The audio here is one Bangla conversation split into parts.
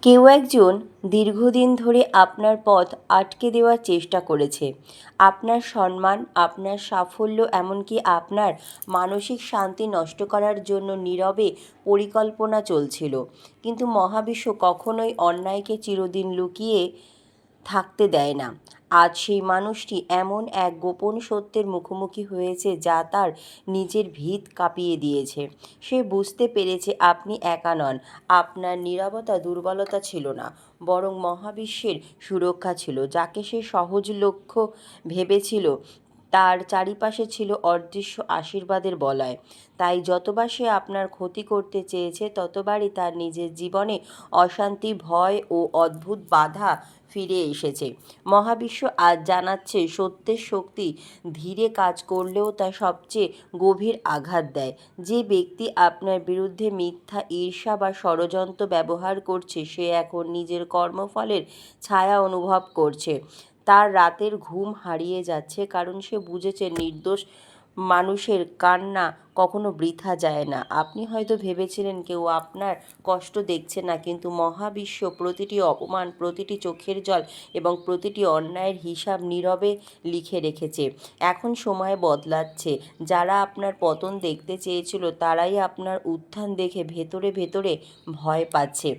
কেউ একজন দীর্ঘদিন ধরে আপনার পথ আটকে দেওয়ার চেষ্টা করেছে। আপনার সম্মান, আপনার সাফল্য, এমনকি আপনার মানসিক শান্তি নষ্ট করার জন্য নীরবে পরিকল্পনা চলছিল। কিন্তু মহাবিশ্ব কখনোই অন্যায়কে চিরদিন লুকিয়ে থাকতে দেয় না। আজ সেই মানুষটি এমন এক গোপন সত্যের মুখোমুখি হয়েছে যা তার নিজের ভিত কাঁপিয়ে দিয়েছে। সে বুঝতে পেরেছে আপনি একা নন। আপনার নীরবতা দুর্বলতা ছিল না, বরং মহাবিশ্বের সুরক্ষা ছিল। যাকে সে সহজ লক্ষ্য ভেবেছিল, তার চারিপাশে ছিল অদৃশ্য আশীর্বাদের বলয়। তাই যতবার সে আপনার ক্ষতি করতে চেয়েছে, ততবারই তার নিজের জীবনে অশান্তি, ভয় ও অদ্ভুত বাধা ফিরে এসেছে। মহাবিশ্ব আজ জানাচ্ছে, সত্যের শক্তি ধীরে কাজ করলেও তা সবচেয়ে গভীর আঘাত দেয়। যে ব্যক্তি আপনার বিরুদ্ধে মিথ্যা, ঈর্ষা বা ষড়যন্ত্র ব্যবহার করছে, সে এখন নিজের কর্মফলের ছায়া অনুভব করছে। তার রাতের ঘুম হারিয়ে যাচ্ছে, কারণ সে বুঝেছে নির্দোষ মানুষের কান্না কখনো বৃথা যায় না। আপনি হয়তো ভেবেছিলেন কেউ আপনার কষ্ট দেখছে না, কিন্তু মহাবিশ্ব প্রতিটি অপমান, প্রতিটি চোখের জল এবং প্রতিটি অন্যায়ের হিসাব নীরবে লিখে রেখেছে। এখন সময় বদলাচ্ছে। যারা আপনার পতন দেখতে চেয়েছিল, তারাই আপনার উত্থান দেখে ভেতরে ভেতরে ভয় পাচ্ছে।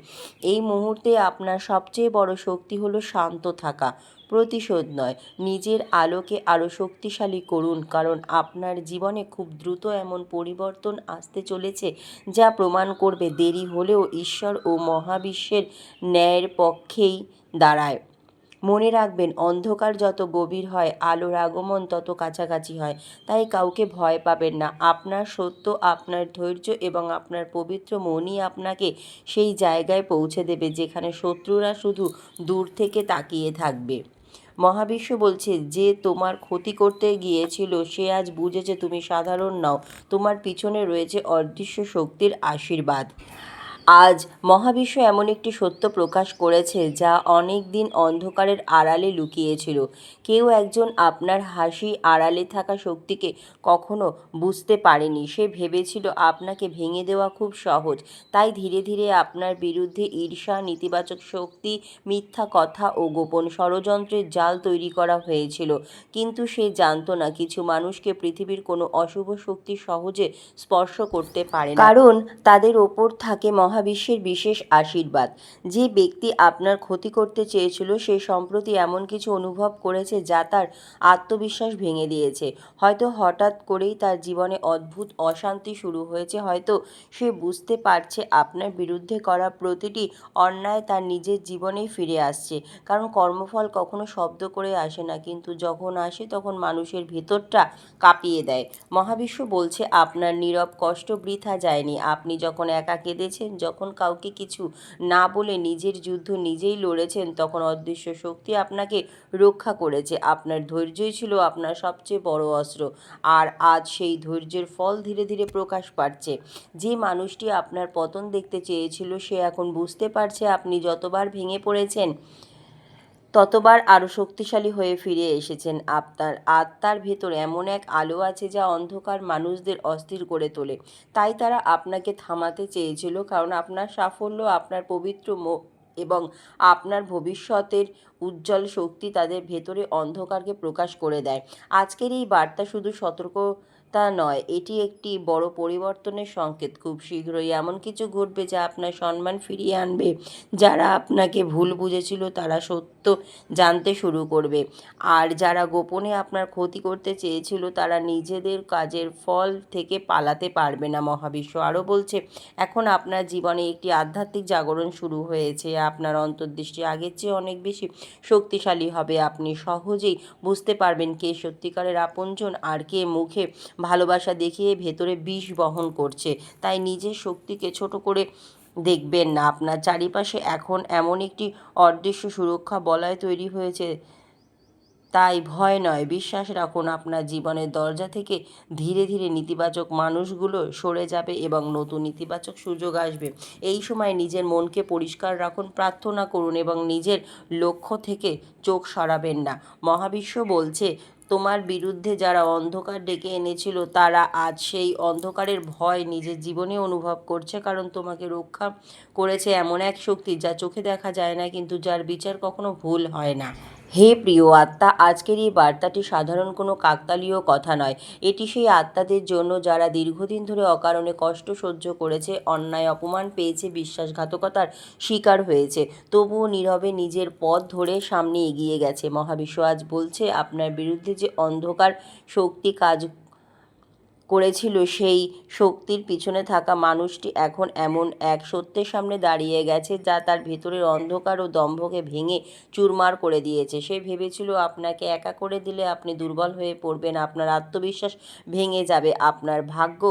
এই মুহূর্তে আপনার সবচেয়ে বড় শক্তি হলো শান্ত থাকা, প্রতিশোধ নয়। নিজের আলোকে আরও শক্তিশালী করুন, কারণ আপনার জীবনে খুব দ্রুত এমন পরিবর্তন আসতে চলেছে যা প্রমাণ করবে দেরি হলেও ঈশ্বর ও মহাবিশ্বের ন্যায়ের পক্ষেই দাঁড়ায়। মনে রাখবেন, অন্ধকার যত গভীর হয়, আলোর আগমন তত কাছাকাছি হয়। তাই কাউকে ভয় পাবেন না। আপনার সত্য, আপনার ধৈর্য এবং আপনার পবিত্র মনই আপনাকে সেই জায়গায় পৌঁছে দেবে যেখানে শত্রুরা শুধু দূর থেকে তাকিয়ে থাকবে। মহাবিশ্ব বলছে, যে তোমার ক্ষতি করতে গিয়েছিল সে আজ বুঝেছে তুমি সাধারণ নও। তোমার পিছনে রয়েছে অদৃশ্য শক্তির আশীর্বাদ। আজ মহাবিশ্ব এমন একটি সত্য প্রকাশ করেছে যা অনেক দিন অন্ধকারের আড়ালে লুকিয়েছিল। কেউ একজন আপনার হাসি, আড়ালে থাকা শক্তিকে কখনো বুঝতে পারেনি। সে ভেবেছিল আপনাকে ভেঙে দেওয়া খুব সহজ। তাই ধীরে ধীরে আপনার বিরুদ্ধে ঈর্ষা, নেতিবাচক শক্তি, মিথ্যা কথা ও গোপন ষড়যন্ত্রের জাল তৈরি করা হয়েছিল। কিন্তু সে জানতো না, কিছু মানুষকে পৃথিবীর কোনো অশুভ শক্তি সহজে স্পর্শ করতে পারে না, কারণ তাদের ওপর থাকে মহাবিশ্বের বিশেষ আশীর্বাদ। যে ব্যক্তি আপনার ক্ষতি করতে চেয়েছিল, সে সম্প্রতি এমন কিছু অনুভব করেছে যা তার আত্মবিশ্বাস ভেঙে দিয়েছে। হয়তো হঠাৎ করেই তার জীবনে অদ্ভুত অশান্তি শুরু হয়েছে, হয়তো সে বুঝতে পারছে আপনার বিরুদ্ধে করা প্রতিটি অন্যায় তার নিজের জীবনেই ফিরে আসছে। কারণ কর্মফল কখনো শব্দ করে আসে না, কিন্তু যখন আসে তখন মানুষের ভেতরটা কাঁপিয়ে দেয়। মহাবিশ্ব বলছে, আপনার নীরব কষ্ট বৃথা যায়নি। আপনি যখন একা কেঁদেছেন, যখন কাউকে কিছু না বলে নিজের যুদ্ধ নিজেই লড়েছেন, তখন অদৃশ্য শক্তি আপনাকে রক্ষা করেছে। আপনার ধৈর্যই ছিল আপনার সবচেয়ে বড় অস্ত্র। আর আজ সেই ধৈর্যের ফল ধীরে ধীরে প্রকাশ পাচ্ছে। যে মানুষটি আপনার পতন দেখতে চেয়েছিল, সে এখন বুঝতে পারছে আপনি যতবার ভেঙে পড়েছেন, ততবার আরও শক্তিশালী হয়ে ফিরে এসেছেন। আপনার আত্মার ভেতর এমন এক আলো আছে যা অন্ধকার মানুষদের অস্থির করে তোলে। তাই তারা আপনাকে থামাতে চেয়েছিল, কারণ আপনার সাফল্য, আপনার পবিত্র এবং আপনার ভবিষ্যতের উজ্জ্বল শক্তি তাদের ভেতরে অন্ধকারকে প্রকাশ করে দেয়। আজকের এই বার্তা শুধু সতর্কতা নয়, এটি একটি বড় পরিবর্তনের সংকেত। খুব শীঘ্রই এমন কিছু ঘটবে যা আপনার সম্মান ফিরিয়ে আনবে। যারা আপনাকে ভুল বুঝেছিল তারা সত্য জানতে শুরু করবে, আর যারা গোপনে আপনার ক্ষতি করতে চেয়েছিল তারা নিজেদের কাজের ফল থেকে পালাতে পারবে না। মহাবিশ্ব আরও বলছে, এখন আপনার জীবনে একটি আধ্যাত্মিক জাগরণ শুরু হয়েছে। আপনার অন্তর্দৃষ্টি আগের চেয়ে অনেক বেশি শক্তিশালী হবে। আপনি সহজেই বুঝতে পারবেন কে সত্যিকারের আপনজন আর কে মুখে ভালোবাসা দেখিয়ে ভেতরে বিষ বহন করছে। তাই নিজের শক্তিকে ছোট করে দেখবেন না। আপনার চারিপাশে এখন এমন একটি অদৃশ্য সুরক্ষা বলয় তৈরি হয়েছে। তাই ভয় নয়, বিশ্বাস রাখুন। আপনার জীবনের দরজা থেকে ধীরে ধীরে নেতিবাচক মানুষগুলো সরে যাবে এবং নতুন ইতিবাচক সুযোগ আসবে। এই সময় নিজের মনকে পরিষ্কার রাখুন, প্রার্থনা করুন এবং নিজের লক্ষ্য থেকে চোখ সরাবেন না। মহাবিশ্ব বলছে, তোমার বিরুদ্ধে যারা অন্ধকার ডেকে এনেছিল তারা আজ সেই অন্ধকারের ভয় নিজের জীবনে অনুভব করছে, কারণ তোমাকে রক্ষা করেছে এমন এক শক্তি যা চোখে দেখা যায় না, কিন্তু যার বিচার কখনো ভুল হয় না। হে প্রিয় আত্মা, আজকের এই বার্তাটি সাধারণ কোনো কাকতালীয় কথা নয়। এটি সেই আত্মাদের জন্য যারা দীর্ঘদিন ধরে অকারণে কষ্ট সহ্য করেছে, অন্যায় অপমান পেয়েছে, বিশ্বাসঘাতকতার শিকার হয়েছে, তবুও নীরবে নিজের পথ ধরে সামনে এগিয়ে গেছে। মহাবিশ্ব আজ বলছে, আপনার বিরুদ্ধে যে অন্ধকার শক্তি কাজ করেছিল, সেই শক্তির পিছনে থাকা মানুষটি এখন এমন এক সত্যের সামনে দাঁড়িয়ে গেছে যা তার ভেতরের অন্ধকার ও দম্ভকে ভেঙে চুরমার করে দিয়েছে। সে ভেবেছিল আপনাকে একা করে দিলে আপনি দুর্বল হয়ে পড়বেন, আপনার আত্মবিশ্বাস ভেঙে যাবে, আপনার ভাগ্য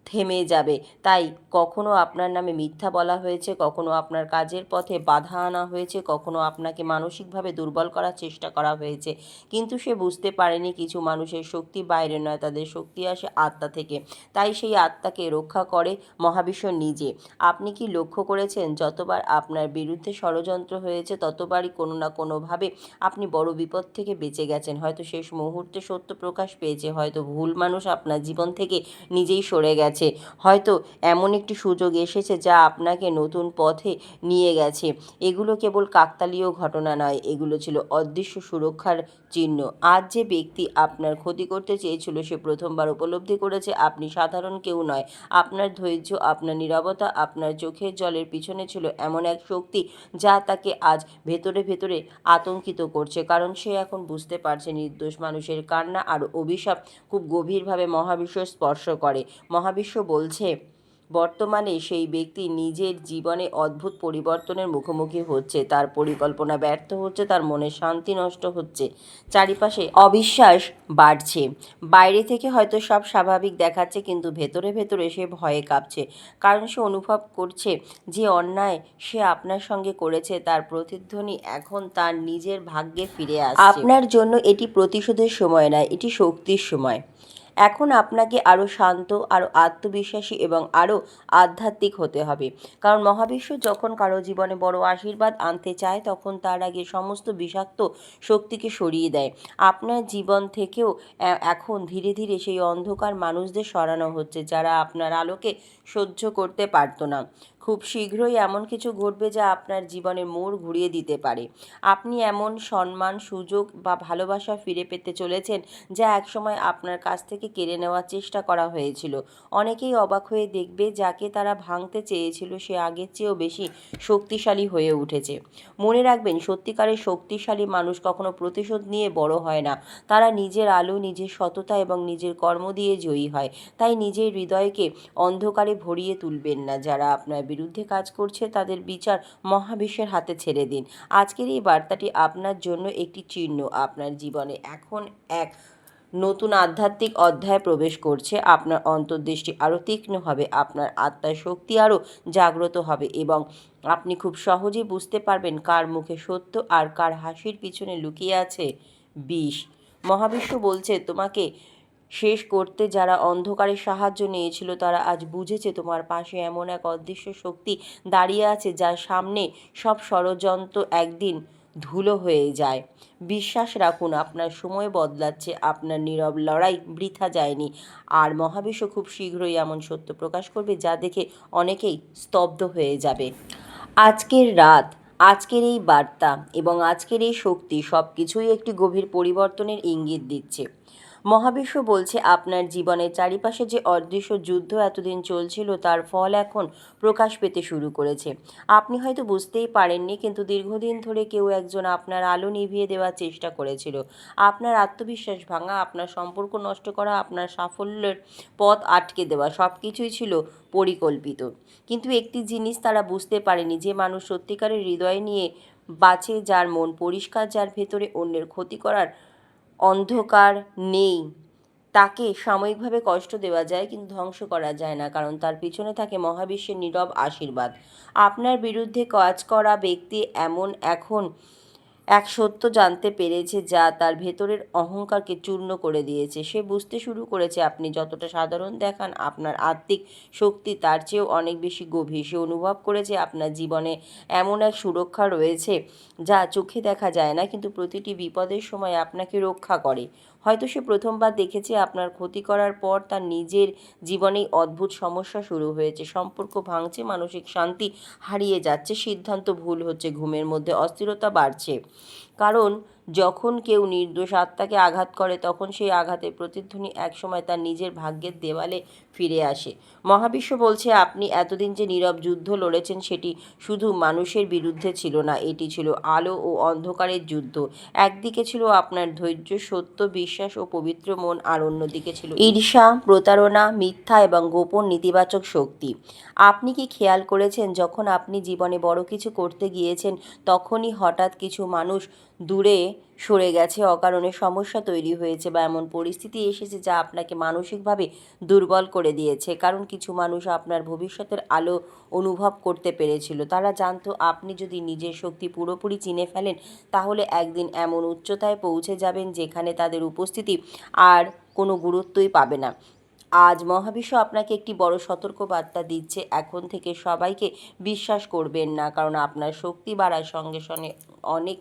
থেমে যাবে। তাই কখনো আপনার নামে মিথ্যা বলা হয়েছে, কখনো আপনার কাজের পথে বাধা আনা হয়েছে, কখনো আপনাকে মানসিকভাবে দুর্বল করার চেষ্টা করা হয়েছে। কিন্তু সে বুঝতে পারেনি কিছু মানুষের শক্তি বাইরে নয়, তাদের শক্তি আসে আত্মা থেকে। তাই সেই আত্মাকে রক্ষা করে মহাবিশ্ব নিজে। আপনি কি লক্ষ্য করেছেন, যতবার আপনার বিরুদ্ধে ষড়যন্ত্র হয়েছে ততবারই কোনো না কোনোভাবে আপনি বড় বিপদ থেকে বেঁচে গেছেন? হয়তো শেষ মুহূর্তে সত্য প্রকাশ পেয়েছে, হয়তো ভুল মানুষ আপনার জীবন থেকে নিজেই সরে গেছে, হয়তো এমন একটি সুযোগ এসেছে যা আপনাকে নতুন পথে নিয়ে গেছে। এগুলো কেবল কাকতালীয় ঘটনা নয়, এগুলো ছিল অদৃশ্য সুরক্ষার চিহ্ন। আজ যে ব্যক্তি আপনার ক্ষতি করতে চেয়েছিল সে প্রথমবার উপলব্ধি করেছে আপনি সাধারণ কেউ নয়। আপনার ধৈর্য, আপনার নীরবতা, আপনার চোখের জলের পিছনে ছিল এমন এক শক্তি যা তাকে আজ ভেতরে ভেতরে আতঙ্কিত করছে, কারণ সে এখন বুঝতে পারছে নির্দোষ মানুষের কান্না আর অভিশাপ খুব গভীরভাবে মহাবিশ্ব স্পর্শ করে। মহাবিশ্ব বলছে, বর্তমানে সেই ব্যক্তি নিজের জীবনে অদ্ভুত পরিবর্তনের মুখোমুখি হচ্ছে, তার পরিকল্পনা ব্যর্থ হচ্ছে, তার মনের শান্তি নষ্ট হচ্ছে, চারিপাশে অবিশ্বাস বাড়ছে। বাইরে থেকে হয়তো সব স্বাভাবিক দেখাচ্ছে, কিন্তু ভেতরে ভেতরে সে ভয়ে কাঁপছে, কারণ সে অনুভব করছে যে অন্যায় সে আপনার সঙ্গে করেছে তার প্রতিধ্বনি এখন তার নিজের ভাগ্যে ফিরে আসছে। আপনার জন্য এটি প্রতিশোধের সময় নয়, এটি শক্তির সময়। এখন আপনাকে আরও শান্ত, আরও আত্মবিশ্বাসী এবং আরও আধ্যাত্মিক হতে হবে, কারণ মহাবিশ্ব যখন কারো জীবনে বড় আশীর্বাদ আনতে চায় তখন তার আগে সমস্ত বিষাক্ত শক্তিকে সরিয়ে দেয়। আপনার জীবন থেকেও এখন ধীরে ধীরে সেই অন্ধকার মানুষদের সরানো হচ্ছে যারা আপনার আলোকে সহ্য করতে পারত না। খুব শীঘ্রই এমন কিছু ঘটবে যা আপনার জীবনের মোড় ঘুরিয়ে দিতে পারে। আপনি এমন সম্মান, সুযোগ বা ভালোবাসা ফিরে পেতে চলেছেন যা একসময় আপনার কাছ থেকে কেড়ে নেওয়ার চেষ্টা করা হয়েছিল। অনেকেই অবাক হয়ে দেখবে যাকে তারা ভাঙতে চেয়েছিল সে আগের চেয়েও বেশি শক্তিশালী হয়ে উঠেছে। মনে রাখবেন, সত্যিকারের শক্তিশালী মানুষ কখনো প্রতিশোধ নিয়ে বড় হয় না, তারা নিজের আলো, নিজের সততা এবং নিজের কর্ম দিয়ে জয়ী হয়। তাই নিজের হৃদয়কে অন্ধকারে ভরিয়ে তুলবেন না। যারা আপনার বিরুদ্ধে কাজ করছে তাদের বিচার মহাবিশ্বের হাতে ছেড়ে দিন। আজকের এই বার্তাটি আপনার জন্য একটি চিহ্ন। আপনার জীবনে এখন এক নতুন আধ্যাত্মিক অধ্যায় প্রবেশ করছে। আপনার অন্তর্দৃষ্টি আরও তীক্ষ্ণ হবে, আপনার আত্মার শক্তি আরও জাগ্রত হবে এবং আপনি খুব সহজেই বুঝতে পারবেন কার মুখে সত্য আর কার হাসির পিছনে লুকিয়ে আছে বিষ। মহাবিশ্ব বলছে, তোমাকে শেষ করতে যারা অন্ধকারের সাহায্য নিয়েছিল তারা আজ বুঝেছে তোমার পাশে এমন এক অদৃশ্য শক্তি দাঁড়িয়ে আছে যার সামনে সব ষড়যন্ত্র একদিন ধুলো হয়ে যায়। বিশ্বাস রাখুন, আপনার সময় বদলাচ্ছে, আপনার নীরব লড়াই বৃথা যায়নি। আর মহাবিশ্ব খুব শীঘ্রই এমন সত্য প্রকাশ করবে যা দেখে অনেকেই স্তব্ধ হয়ে যাবে। আজকের রাত, আজকের এই বার্তা এবং আজকের এই শক্তি সব কিছুই একটি গভীর পরিবর্তনের ইঙ্গিত দিচ্ছে। মহাবিশ্ব বলছে, আপনার জীবনের চারিপাশে যে অদৃশ্য যুদ্ধ এতদিন চলছিল তার ফল এখন প্রকাশ পেতে শুরু করেছে। আপনি হয়তো বুঝতেই পারেননি, কিন্তু দীর্ঘদিন ধরে কেউ একজন আপনার আলো নিভিয়ে দেওয়ার চেষ্টা করেছিল। আপনার আত্মবিশ্বাস ভাঙা, আপনার সম্পর্ক নষ্ট করা, আপনার সাফল্যের পথ আটকে দেওয়া, সব কিছুই ছিল পরিকল্পিত। কিন্তু একটি জিনিস তারা বুঝতে পারেনি, যে মানুষ সত্যিকারের হৃদয় নিয়ে বাঁচে, যার মন পরিষ্কার, যার ভেতরে অন্যের ক্ষতি করার অন্ধকার নেই, তাকে সাময়িকভাবে কষ্ট দেওয়া যায় কিন্তু ধ্বংস করা যায় না, কারণ তার পিছনে থাকে মহাবিশ্বের নীরব আশীর্বাদ। আপনার বিরুদ্ধে কাজ করা ব্যক্তি এখন এক সত্য জানতে পেরেছে যা তার ভেতরের অহংকারকে চূর্ণ করে দিয়েছে। সে বুঝতে শুরু করেছে আপনি যতটা সাধারণ দেখান, আপনার আত্মিক শক্তি তার চেয়েও অনেক বেশি গভীর। সে অনুভব করেছে আপনার জীবনে এমন এক সুরক্ষা রয়েছে যা চোখে দেখা যায় না, কিন্তু প্রতিটি বিপদের সময় আপনাকে রক্ষা করে। হয়তো সে প্রথমবার দেখেছে আপনার ক্ষতি করার পর তার নিজের জীবনেই অদ্ভুত সমস্যা শুরু হয়েছে, সম্পর্ক ভাঙছে, মানসিক শান্তি হারিয়ে যাচ্ছে, সিদ্ধান্ত ভুল হচ্ছে, ঘুমের মধ্যে অস্থিরতা বাড়ছে। কারণ যখন কেউ নির্দোষ আত্মাকে আঘাত করে তখন সেই আঘাতের প্রতিধ্বনি একসময় তার নিজের ভাগ্যের দেওয়ালে ফিরে আসে। মহাবিশ্ব বলছে আপনি এতদিন যে নীরব যুদ্ধ লড়েছেন সেটি শুধু মানুষের বিরুদ্ধে ছিল না, এটি ছিল আলো ও অন্ধকারের যুদ্ধ। একদিকে ছিল আপনার ধৈর্য, সত্য, বিশ্বাস ও পবিত্র মন, আর অন্যদিকে ছিল ঈর্ষা, প্রতারণা, মিথ্যা এবং গোপন নেতিবাচক শক্তি। আপনি কি খেয়াল করেছেন যখন আপনি জীবনে বড় কিছু করতে গিয়েছেন তখনই হঠাৎ কিছু মানুষ দূরে সরে গেছে, অকারণে সমস্যা তৈরি হয়েছে বা এমন পরিস্থিতি এসেছে যা আপনাকে মানসিকভাবে দুর্বল করে দিয়েছে? কারণ কিছু মানুষ আপনার ভবিষ্যতের আলো অনুভব করতে পেরেছিল। তারা জানতো আপনি যদি নিজের শক্তি পুরোপুরি চিনে ফেলেন তাহলে একদিন এমন উচ্চতায় পৌঁছে যাবেন যেখানে তাদের উপস্থিতি আর কোনো গুরুত্বই পাবে না। আজ মহাবিশ্ব আপনাকে একটি বড় সতর্কবার্তা দিচ্ছে, এখন থেকে সবাইকে বিশ্বাস করবেন না, কারণ আপনার শক্তি বাড়ার সঙ্গে সঙ্গে অনেক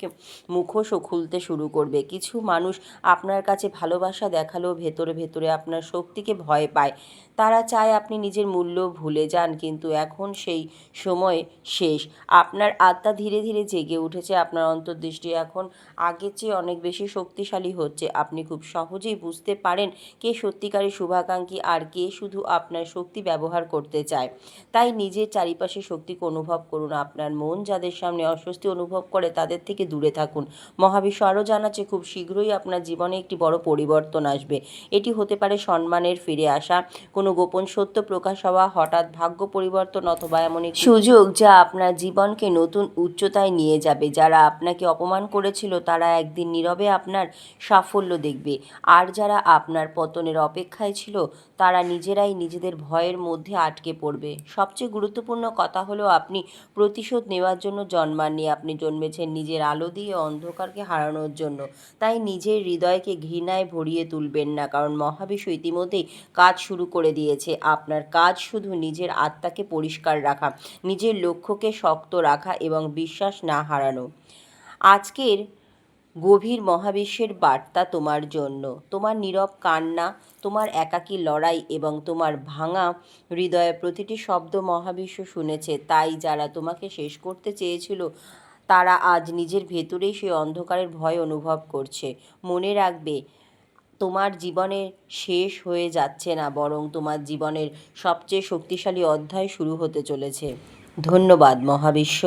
মুখোশও খুলতে শুরু করবে। কিছু মানুষ আপনার কাছে ভালোবাসা দেখালেও ভেতরে ভেতরে আপনার শক্তিকে ভয় পায়। তারা চায় আপনি নিজের মূল্য ভুলে যান, কিন্তু এখন সেই সময় শেষ। আপনার আত্মা ধীরে ধীরে জেগে উঠেছে, আপনার অন্তর্দৃষ্টি এখন আগের চেয়ে অনেক বেশি শক্তিশালী হচ্ছে। আপনি খুব সহজেই বুঝতে পারেন কে সত্যিকারের শুভাকাঙ্ক্ষী আর কে শুধু আপনার শক্তি ব্যবহার করতে চায়। তাই নিজের চারিপাশে শক্তিকে অনুভব করুন। আপনার মন যাদের সামনে অস্বস্তি অনুভব করে তাদের থেকে দূরে থাকুন। মহাবিশ্ব আরও জানাচ্ছে খুব শীঘ্রই আপনার জীবনে একটি বড় পরিবর্তন আসবে। এটি হতে পারে সম্মানের ফিরে আসা, কোনো গোপন সত্য প্রকাশ হওয়া, হঠাৎ ভাগ্য পরিবর্তন, অথবা এমন একটি সুযোগ যা আপনার জীবনকে নতুন উচ্চতায় নিয়ে যাবে। যারা আপনাকে অপমান করেছিল তারা একদিন নীরবে আপনার সাফল্য দেখবে, আর যারা আপনার পতনের অপেক্ষায় ছিল তারা নিজেরাই নিজেদের ভয়ের মধ্যে আটকে পড়বে। সবচেয়ে গুরুত্বপূর্ণ কথা হলো আপনি প্রতিশোধ নেওয়ার জন্য জন্মাননি, আপনি জন্মেছেন নিজের আলো দিয়ে অন্ধকারকে হারানোর জন্য। তাই নিজের হৃদয়কে ঘৃণায় ভরিয়ে তুলবেন না, কারণ মহাবিশ্ব ইতিমধ্যেই কাজ শুরু করে দিয়েছে। আপনার কাজ শুধু নিজের আত্মাকে পরিষ্কার রাখা, নিজের লক্ষ্যকে শক্ত রাখা এবং বিশ্বাস না হারানো। আজকের গভীর মহাবিশ্বের বার্তা তোমার জন্য। তোমার নীরব কান্না, তোমার একাকী লড়াই এবং তোমার ভাঙা হৃদয়ের প্রতিটি শব্দ মহাবিশ্ব শুনেছে। তাই যারা তোমাকে শেষ করতে চেয়েছিল তারা আজ নিজের ভেতরেই সেই অন্ধকারের ভয় অনুভব করছে। মনে রাখবে, তোমার জীবনের শেষ হয়ে যাচ্ছে না, বরং তোমার জীবনের সবচেয়ে শক্তিশালী অধ্যায় শুরু হতে চলেছে। ধন্যবাদ মহাবিশ্ব।